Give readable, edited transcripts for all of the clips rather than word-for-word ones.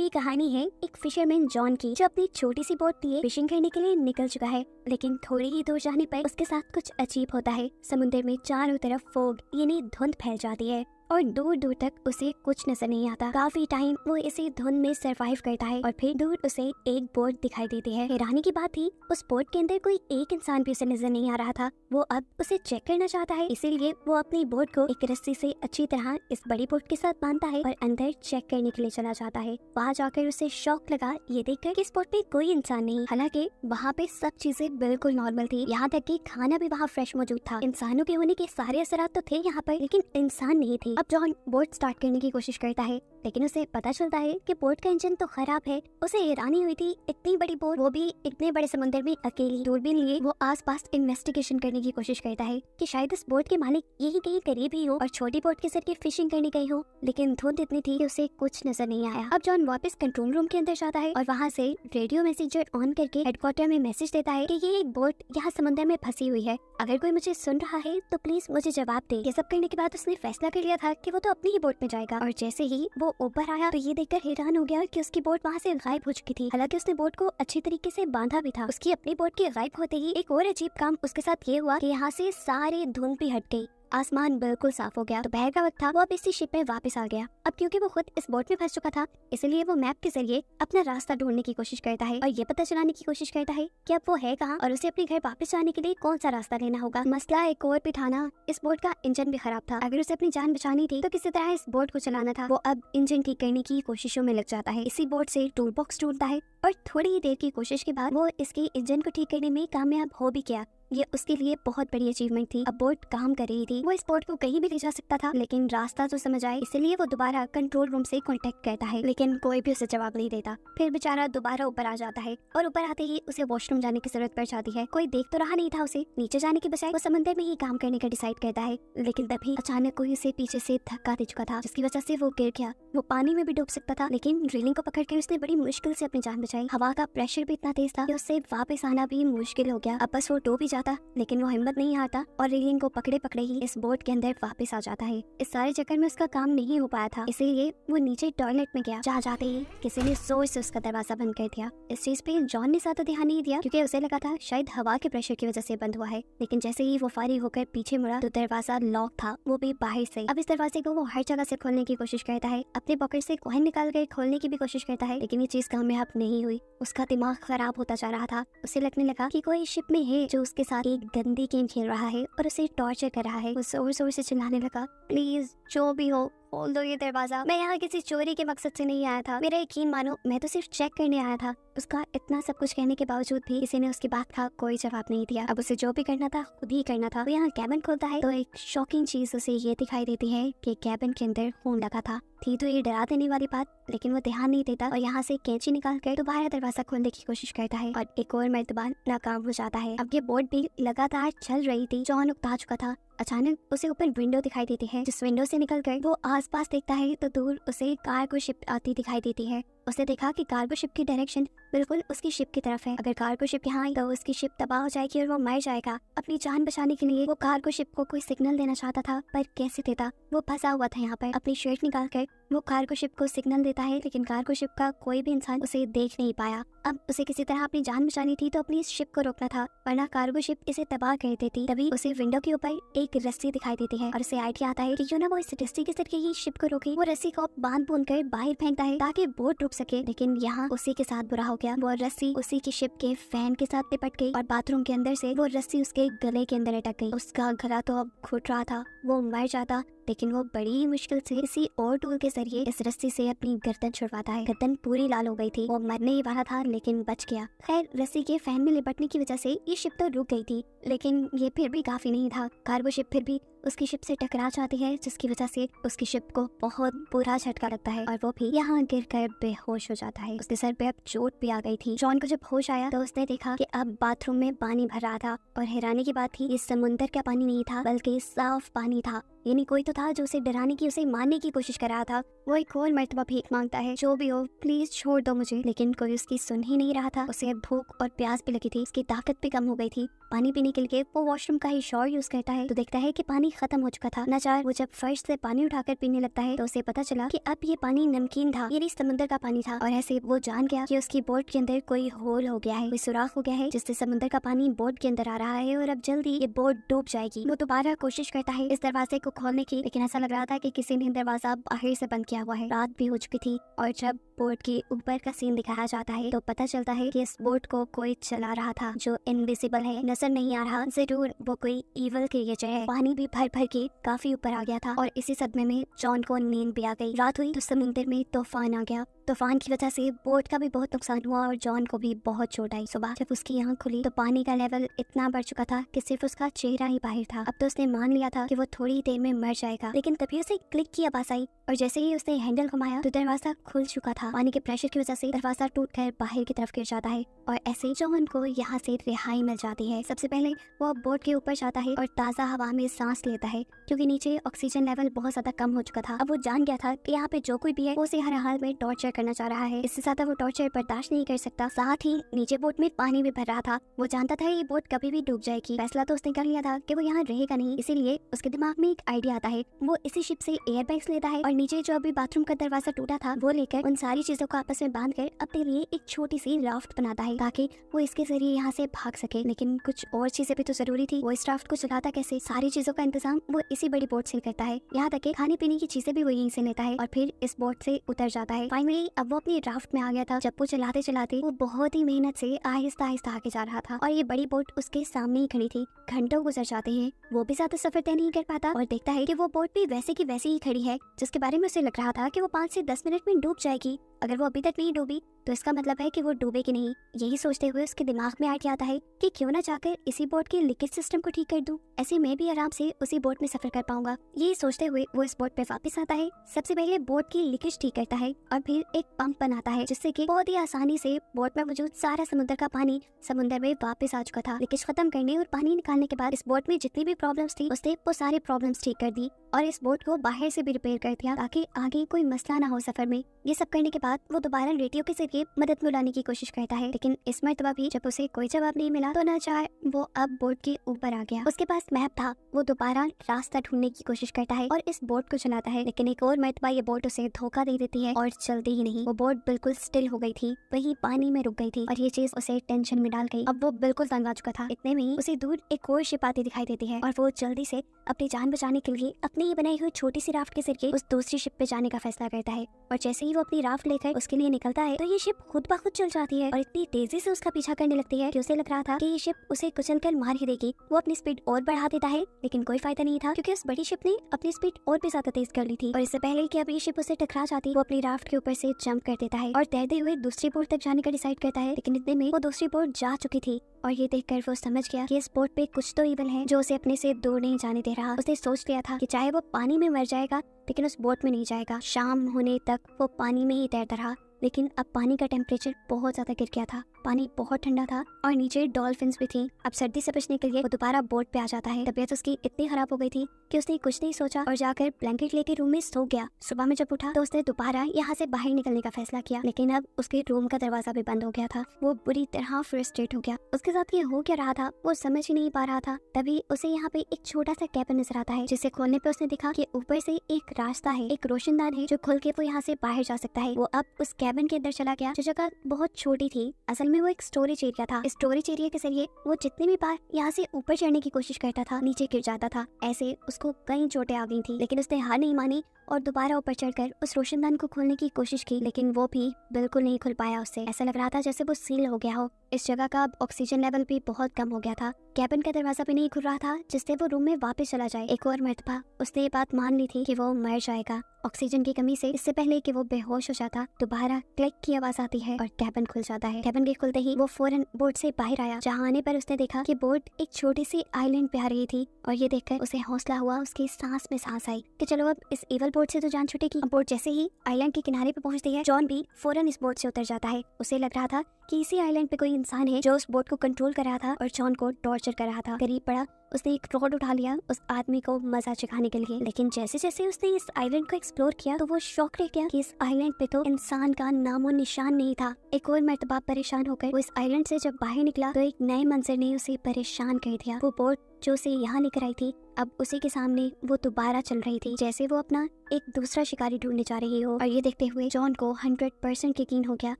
ये कहानी है एक फिशरमैन जॉन की, जो अपनी छोटी सी बोट लिए फिशिंग करने के लिए निकल चुका है। लेकिन थोड़ी ही दूर जाने पर उसके साथ कुछ अजीब होता है। समुद्र में चारों तरफ फोग यानी धुंध फैल जाती है और दूर दूर तक उसे कुछ नजर नहीं आता। काफी टाइम वो इसी धुंध में सरवाइव करता है और फिर दूर उसे एक बोट दिखाई देती है। हैरानी की बात थी, उस बोट के अंदर कोई एक इंसान भी उसे नजर नहीं आ रहा था। वो अब उसे चेक करना चाहता है, इसीलिए वो अपनी बोट को एक रस्सी से अच्छी तरह इस बड़ी बोट के साथ बांधता है और अंदर चेक करने के लिए चला जाता है। वहाँ जाकर उसे शौक लगा ये देखकर कि इस बोट में कोई इंसान नहीं। हालांकि वहाँ पे सब चीजें बिल्कुल नॉर्मल थी, यहाँ तक कि खाना भी वहाँ फ्रेश मौजूद था। इंसानों के होने के सारे असरात तो थे यहाँ पर, लेकिन इंसान नहीं थे। अब जॉन बोट स्टार्ट करने की कोशिश करता है, लेकिन उसे पता चलता है कि बोट का इंजन तो खराब है। उसे हैरानी हुई थी, इतनी बड़ी बोट, वो भी इतने बड़े समुद्र में अकेली। दूरबीन लिए वो आसपास इन्वेस्टिगेशन करने की कोशिश करता है कि शायद इस बोट के मालिक यही कहीं करीब ही हो और छोटी बोट के जरिए फिशिंग करने गई हो, लेकिन धुंध इतनी थी कि उसे कुछ नजर नहीं आया। अब जॉन वापस कंट्रोल रूम के अंदर जाता है और वहाँ से रेडियो मैसेजर ऑन करके हेडक्वार्टर में मैसेज देता है कि ये एक बोट यहाँ समुद्र में फंसी हुई है, अगर कोई मुझे सुन रहा है तो प्लीज मुझे जवाब दे। ये सब करने के बाद उसने फैसला कर लिया था कि वो तो अपनी ही बोट में जाएगा। और जैसे ही वो ऊपर आया तो ये देखकर हैरान हो गया कि उसकी बोट वहाँ से गायब हो चुकी थी। हालांकि उसने बोट को अच्छी तरीके से बांधा भी था। उसकी अपनी बोट के गायब होते ही एक और अजीब काम उसके साथ ये हुआ कि यहाँ से सारी धुंध भी हट गई, आसमान बिल्कुल साफ हो गया। दोपहर का वक्त था, वो अब इसी शिप में वापस आ गया। अब क्योंकि वो खुद इस बोट में फंस चुका था, इसलिए वो मैप के जरिए अपना रास्ता ढूंढने की कोशिश करता है और ये पता चलाने की कोशिश करता है कि अब वो है कहाँ और उसे अपने घर वापस जाने के लिए कौन सा रास्ता लेना होगा। मसला एक और भी था ना, इस बोट का इंजन भी खराब था। अगर उसे अपनी जान बचानी थी तो किसी तरह इस बोट को चलाना था। वो अब इंजन ठीक करने की कोशिशों में लग जाता है। इसी बोट से टूल बॉक्स ढूंढता है और थोड़ी ही देर की कोशिश के बाद वो इसके इंजन को ठीक करने में कामयाब हो भी गया। ये उसके लिए बहुत बड़ी अचीवमेंट थी। अब बोट काम कर रही थी, वो इस बोट को कहीं भी ले जा सकता था, लेकिन रास्ता तो समझ आए, इसलिए वो दोबारा कंट्रोल रूम से कांटेक्ट करता है, लेकिन कोई भी उसे जवाब नहीं देता। फिर बेचारा दोबारा ऊपर आ जाता है और ऊपर आते ही उसे वॉशरूम जाने की जरूरत पड़ जाती है। कोई देख तो रहा नहीं था उसे। नीचे जाने के बजाय वो समंदर में ही काम करने का डिसाइड करता है, लेकिन तभी अचानक कोई उसे पीछे से धक्का दे चुका था, जिसकी वजह से वो गिर गया। वो पानी में भी डूब सकता था, लेकिन रेलिंग को पकड़कर उसने बड़ी मुश्किल से अपनी जान बचाई। हवा का प्रेशर भी इतना तेज था कि उससे वापस आना भी मुश्किल हो गया। अब बस वो डूब ही जाता, लेकिन वो हिम्मत नहीं हारता और रेलिंग को पकड़े पकड़े ही इस बोट के अंदर वापस आ जाता है। इस सारे चक्कर में उसका काम नहीं हो पाया था, इसीलिए वो नीचे टॉयलेट में गया। जहाँ जाते ही किसी ने जोर से उसका दरवाजा बंद कर दिया। इस चीज पे जॉन ने ज्यादा ध्यान नहीं दिया, क्योंकि उसे लगा था शायद हवा के प्रेशर की वजह से बंद हुआ है। लेकिन जैसे ही वो फारिग होकर पीछे मुड़ा तो दरवाजा लॉक था, वो भी बाहर से। अब इस दरवाजे को वो हर जगह से खोलने की कोशिश करता है, अपने पॉकेट से कॉइन निकाल कर खोलने की भी कोशिश करता है, लेकिन ये चीज कामयाब नहीं हुई। उसका दिमाग खराब होता जा रहा था। उसे लगने लगा कि कोई शिप में है जो उसके साथ एक गंदी गेम खेल रहा है और उसे टॉर्चर कर रहा है। वो जोर जोर से चिल्लाने लगा, प्लीज जो भी हो खोल दो ये दरवाजा, मैं यहाँ किसी चोरी के मकसद से नहीं आया था, मेरा यकीन मानो, मैं तो सिर्फ चेक करने आया था। उसका इतना सब कुछ कहने के बावजूद भी किसी ने उसकी बात का कोई जवाब नहीं दिया। अब उसे जो भी करना था खुद ही करना था। वो यहाँ कैबिन खोलता है तो एक शॉकिंग चीज उसे ये दिखाई देती है कि कैबिन के अंदर खून लगा था। थी तो ये डरा देने वाली बात, लेकिन वो ध्यान नहीं देता और यहाँ से कैंची निकाल कर दोबारा दरवाजा खोलने की कोशिश करता है और एक और मर्तबा नाकाम हो जाता है। अब ये बोट भी लगातार चल रही थी। जॉन उकता चुका था। अचानक उसे ऊपर विंडो दिखाई देती है, जिस विंडो से निकलकर वो आसपास देखता है तो दूर उसे कार्गो शिप आती दिखाई देती है। उसने देखा कि कार्गो शिप की डायरेक्शन बिल्कुल उसकी शिप की तरफ है। अगर कार्गो शिप यहाँ आई तो उसकी शिप तबाह हो जाएगी और वो मर जाएगा। अपनी जान बचाने के लिए वो कार्गो शिप को कोई सिग्नल देना चाहता था, पर कैसे देता? वो फंसा हुआ था यहाँ पर। अपनी शर्ट निकालकर वो कार्गो शिप को सिग्नल देता है, लेकिन कार्गो शिप का कोई भी इंसान उसे देख नहीं पाया। अब उसे किसी तरह अपनी जान बचानी थी तो अपनी इस शिप को रोकना था, वरना कार्गो शिप इसे तबाह कर देती। तभी उसे विंडो के ऊपर एक रस्सी दिखाई देती है और उसे आइडिया आता है कि क्यों ना वो इस रस्सी के जरिए ही शिप को रोके। वो रस्सी को बांध बूंद कर बाहर फेंकता है ताकि बोट रुक सके, लेकिन यहाँ उसी के साथ बुरा हो गया। वो रस्सी उसी की शिप के फैन के साथ लिपट गई और बाथरूम के अंदर से वो रस्सी उसके गले के अंदर अटक गई। उसका गला तो अब घुट रहा था, वो मर जाता, लेकिन वो बड़ी मुश्किल से किसी और टूल के जरिए इस रस्सी से अपनी गर्दन छुड़वाता है। गर्दन पूरी लाल हो गई थी, वो मरने ही वाला था, लेकिन बच गया। खैर, रस्सी के फैन में लिपटने की वजह से ये शिप तो रुक गई थी, लेकिन ये फिर भी काफी नहीं था। कार्गो शिप फिर भी उसकी शिप से टकरा जाती है, जिसकी वजह से उसकी शिप को बहुत बुरा झटका लगता है और वो भी यहाँ गिरकर बेहोश हो जाता है। उसके सर पे अब चोट भी आ गई थी। जॉन को जब होश आया तो उसने देखा कि अब बाथरूम में पानी भर रहा था और हैरानी की बात थी, ये समुंदर का पानी नहीं था बल्कि साफ पानी था। यानी कोई तो था जो उसे डराने की, उसे मारने की कोशिश कर रहा था। वो एक और मर्तबा भीख मांगता है, जो भी हो प्लीज छोड़ दो मुझे, लेकिन कोई उसकी सुन ही नहीं रहा था। उसे भूख और प्यास भी लगी थी, उसकी ताकत भी कम हो गई थी। पानी पीने के लिए वो वॉशरूम का ही शॉवर यूज करता है तो देखता है कि पानी खत्म हो चुका था। नाचार वो जब फर्श से पानी उठाकर पीने लगता है तो उसे पता चला कि अब ये पानी नमकीन था, ये समुद्र का पानी था। और ऐसे वो जान गया कि उसकी बोट के अंदर कोई होल हो गया है, कोई सुराख हो गया है, जिससे समुद्र का पानी बोट के अंदर आ रहा है और अब जल्दी ये बोट डूब जाएगी। वो दोबारा कोशिश करता है इस दरवाजे को खोलने की, लेकिन ऐसा लग रहा था कि किसी ने दरवाजा बाहर से बंद किया हुआ है। रात भी हो चुकी थी और जब बोट के ऊपर का सीन दिखाया जाता है तो पता चलता है कि इस बोट को कोई चला रहा था जो इनविजिबल है, नजर नहीं आ रहा। जरूर वो कोई इवल क्रिएचर है। पानी भी भर भर के काफी ऊपर आ गया था और इसी सदमे में जॉन को नींद भी आ गई। रात हुई तो समुद्र में तूफान आ गया। तूफान की वजह से बोट का भी बहुत नुकसान हुआ और जॉन को भी बहुत चोट आई। सुबह जब उसकी आंख खुली तो पानी का लेवल इतना बढ़ चुका था कि सिर्फ उसका चेहरा ही बाहर था। अब तो उसने मान लिया था कि वो थोड़ी ही देर में मर जाएगा, लेकिन तभी उसे क्लिक की आवाज आई और जैसे ही उसने हैंडल घुमाया तो दरवाजा खुल चुका था। पानी के प्रेशर की वजह से दरवाजा टूटकर बाहर की तरफ गिर जाता है और ऐसे जॉन को यहाँ से रिहाई मिल जाती है। सबसे पहले वो बोट के ऊपर जाता है और ताज़ा हवा में सांस लेता है, क्योंकि नीचे ऑक्सीजन लेवल बहुत ज्यादा कम हो चुका था। अब वो जान गया था कि यहाँ पे जो कोई भी है वो उसे हर हाल में टॉर्चर करना चाह रहा है। इससे ज्यादा वो टॉर्चर बर्दाश्त नहीं कर सकता। साथ ही नीचे बोट में पानी भी भर रहा था। वो जानता था ये बोट कभी भी डूब जाएगी। फैसला तो उसने कर लिया था कि वो यहाँ रहेगा नहीं, इसीलिए उसके दिमाग में एक आइडिया आता है। वो इसी शिप से एयर बैग्स लेता है और नीचे जो अभी बाथरूम का दरवाजा टूटा था वो लेकर उन सारी चीजों को आपस में बांध कर अपने लिए एक छोटी सी राफ्ट बनाता है ताकि वो इसके जरिए यहाँ से भाग सके। लेकिन कुछ और चीजें भी तो जरूरी थी। वो इस राफ्ट को चलाता कैसे? सारी चीजों का इंतजाम वो इसी बड़ी बोट से करता है, यहाँ तक कि खाने पीने की चीजें भी वो यहीं से लेता है और फिर इस बोट से उतर जाता है। फाइनली अब वो अपनी राफ्ट में आ गया था। जब वो चलाते चलाते वो बहुत ही मेहनत से आहिस्ता आहिस्ता आगे जा रहा था और ये बड़ी बोट उसके सामने ही खड़ी थी। घंटों गुजर जाते हैं, वो भी ज्यादा सफर तय नहीं कर पाता और देखता है कि वो बोट भी वैसे की वैसी ही खड़ी है जिसके बारे में उसे लग रहा था कि वो 5 से 10 मिनट में डूब जाएगी। अगर वो अभी तक नहीं डूबी तो इसका मतलब है कि वो डूबेगी नहीं। यही सोचते हुए उसके दिमाग में आइडिया आता है कि क्यों ना जाकर इसी बोट के लीकेज सिस्टम को ठीक कर दूं, ऐसे मैं भी आराम से उसी बोट में सफर कर पाऊंगा। यही सोचते हुए वो इस बोट पे वापस आता है। सबसे पहले बोट की लीकेज ठीक करता है और फिर एक पंप बनाता है जिससे कि बहुत ही आसानी से बोट में मौजूद सारा समुद्र का पानी समुद्र में वापस आ चुका था। लीकेज खत्म करने और पानी निकालने के बाद इस बोट में जितनी भी प्रॉब्लम्स थी उसने वो सारी प्रॉब्लम्स ठीक कर दी और इस बोट को बाहर से भी रिपेयर कर दिया ताकि आगे कोई मसला ना हो सफर में। ये सब करने के बाद वो दोबारा रेडियो के जरिए मदद बुलाने की कोशिश करता है, लेकिन इस मर्तबा भी जब उसे कोई जवाब नहीं मिला तो ना चाहे वो अब बोट के ऊपर आ गया। उसके पास मैप था, वो दोबारा रास्ता ढूंढने की कोशिश करता है और इस बोट को चलाता है, लेकिन एक और मर्तबा ये बोट उसे धोखा दे देती है और चलती ही नहीं। वो बोट बिल्कुल स्टिल हो गई थी, वही पानी में रुक गई थी और ये चीज उसे टेंशन में डाल गई। अब वो बिल्कुल तंग आ चुका था। इतने में ही उसे दूर एक और शिप आती दिखाई देती है और वो जल्दी से अपनी जान बचाने के लिए अपनी ही बनाई हुई छोटी सी राफ्ट के जरिए उस दूसरी शिप पे जाने का फैसला करता है। और जैसे ही वो अपनी राफ्ट लेकर उसके लिए निकलता है तो ये शिप खुद ब खुद चल जाती है और इतनी तेजी से उसका पीछा करने लगती है कि उसे लग रहा था कि ये शिप उसे कुचलकर मार ही देगी। वो अपनी स्पीड और बढ़ा देता है, लेकिन कोई फायदा नहीं था क्योंकि उस बड़ी शिप ने अपनी स्पीड और भी ज्यादा तेज कर ली थी और इससे पहले कि अब ये शिप उसे टकरा जाती वो अपनी राफ्ट के ऊपर से जंप कर देता है और तैरते हुए दूसरी बोट तक जाने का डिसाइड करता है। लेकिन इतने में वो दूसरी बोट जा चुकी थी और ये देखकर वो समझ गया कि इस बोट पे कुछ तो इवल है जो उसे अपने से दूर नहीं जाने दे रहा। उसने सोच लिया था कि चाहे वो पानी में मर जाएगा लेकिन उस बोट में नहीं जाएगा। शाम होने तक वो पानी में ही तैरता रहा, लेकिन अब पानी का टेम्परेचर बहुत ज्यादा गिर गया था। पानी बहुत ठंडा था और नीचे डॉल्फिन्स भी थी। अब सर्दी से बचने के लिए वो दोबारा बोट पे आ जाता है। तबीयत उसकी इतनी खराब हो गई थी कि उसने कुछ नहीं सोचा और जाकर ब्लैंकेट लेके रूम में सो गया। सुबह में जब उठा तो उसने दोबारा यहाँ से बाहर निकलने का फैसला किया, लेकिन अब उसके रूम का दरवाजा भी बंद हो गया था। वो बुरी तरह फ्रस्ट्रेट हो गया। उसके साथ ये हो क्या रहा था वो समझ ही नहीं पा रहा था। तभी उसे यहाँ पे एक छोटा सा कैबिन नजर आता है जिसे खोलने पे उसने देखा कि ऊपर से एक रास्ता है, एक रोशनदान है जो खुल के वो यहाँ से बाहर जा सकता है। वो अब उस कैबिन के अंदर चला गया जो जगह बहुत छोटी थी। असल में वो एक स्टोरेज एरिया था। इस स्टोरेज एरिया के जरिए वो जितनी भी बार यहाँ से ऊपर चढ़ने की कोशिश करता था नीचे गिर जाता था। ऐसे उसको कई चोटें आ गई थी, लेकिन उसने हार नहीं मानी और दोबारा ऊपर चढ़कर उस रोशनदान को खोलने की कोशिश की, लेकिन वो भी बिल्कुल नहीं खुल पाया उससे। ऐसा लग रहा था जैसे वो सील हो गया हो। इस जगह का अब ऑक्सीजन लेवल भी बहुत कम हो गया था। कैबिन का दरवाजा भी नहीं खुल रहा था जिससे वो रूम में वापस चला जाए। एक और मर्तबा उसने ये बात मान ली थी कि वो मर जाएगा ऑक्सीजन की कमी से। इससे पहले कि वो बेहोश हो जाता दोबारा क्लिक की आवाज आती है और कैबिन खुल जाता है। कैबिन के खुलते ही वो फौरन बोट से बाहर आया। जहाँ आने पर उसने देखा कि बोट एक छोटी सी आइलैंड पे आ रही थी और ये देखकर उसे हौसला हुआ। उसकी सांस में सांस आई कि चलो अब इस इवल बोट से तो जान छूटेगी। बोट जैसे ही आइलैंड के किनारे पे पहुंचती है जॉन भी फौरन इस बोट से उतर जाता है। उसे लग रहा था कि इसी आइलैंड पे कोई इंसान है जो उस बोट को कंट्रोल कर रहा था और जॉन को टॉर्चर कर रहा था। करीब पड़ा उसने एक रॉड उठा लिया उस आदमी को मजा चखाने के लिए। लेकिन जैसे जैसे उसने इस आइलैंड को एक्सप्लोर किया तो वो शॉक रह गया कि इस आइलैंड पे तो इंसान का नामो निशान नहीं था। एक और मर्तबा परेशान होकर वो इस आइलैंड से जब बाहर निकला तो एक नए मंजर ने उसे परेशान कर दिया। वो बोट जो उसे यहाँ लेकर आई थी अब उसी के सामने वो दोबारा चल रही थी, जैसे वो अपना एक दूसरा शिकारी ढूंढने जा रही हो। और ये देखते हुए जॉन को 100% यकीन हो गया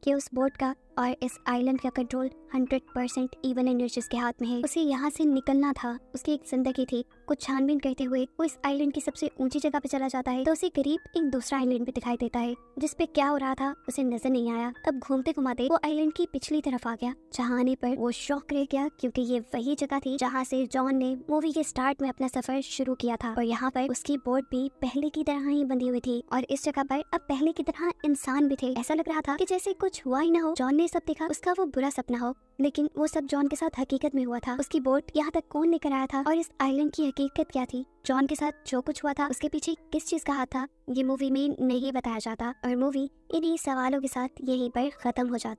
कि उस बोट का और इस आइलैंड का कंट्रोल 100% इवन एनर्जीज के हाथ में है। उसे यहाँ से निकलना था, उसकी एक जिंदगी थी। कुछ छानबीन करते हुए वो इस आइलैंड की सबसे ऊंची जगह पे चला जाता है तो उसे करीब एक दूसरा आइलैंड भी दिखाई देता है जिसपे क्या हो रहा था उसे नजर नहीं आया। अब घूमते घुमाते वो आइलैंड की पिछली तरफ आ गया, जहाँ आने पर वो शॉक रह गया क्योंकि ये वही जगह थी जहाँ से जॉन ने मूवी के स्टार्ट में अपना सफर शुरू किया था। और यहाँ पर उसकी बोट भी पहले की तरह ही बंधी हुई थी और इस जगह पर अब पहले की तरह इंसान भी थे। ऐसा लग रहा था कि जैसे कुछ हुआ ही ना हो। जॉन ने सब देखा, उसका वो बुरा सपना हो, लेकिन वो सब जॉन के साथ हकीकत में हुआ था। उसकी बोट यहाँ तक कौन लेकर आया था और इस आइलैंड की हकीकत क्या थी, जॉन के साथ जो कुछ हुआ था उसके पीछे किस चीज का हाथ था, ये मूवी में नहीं बताया जाता और मूवी इन्हीं सवालों के साथ यहीं पर खत्म हो जाती।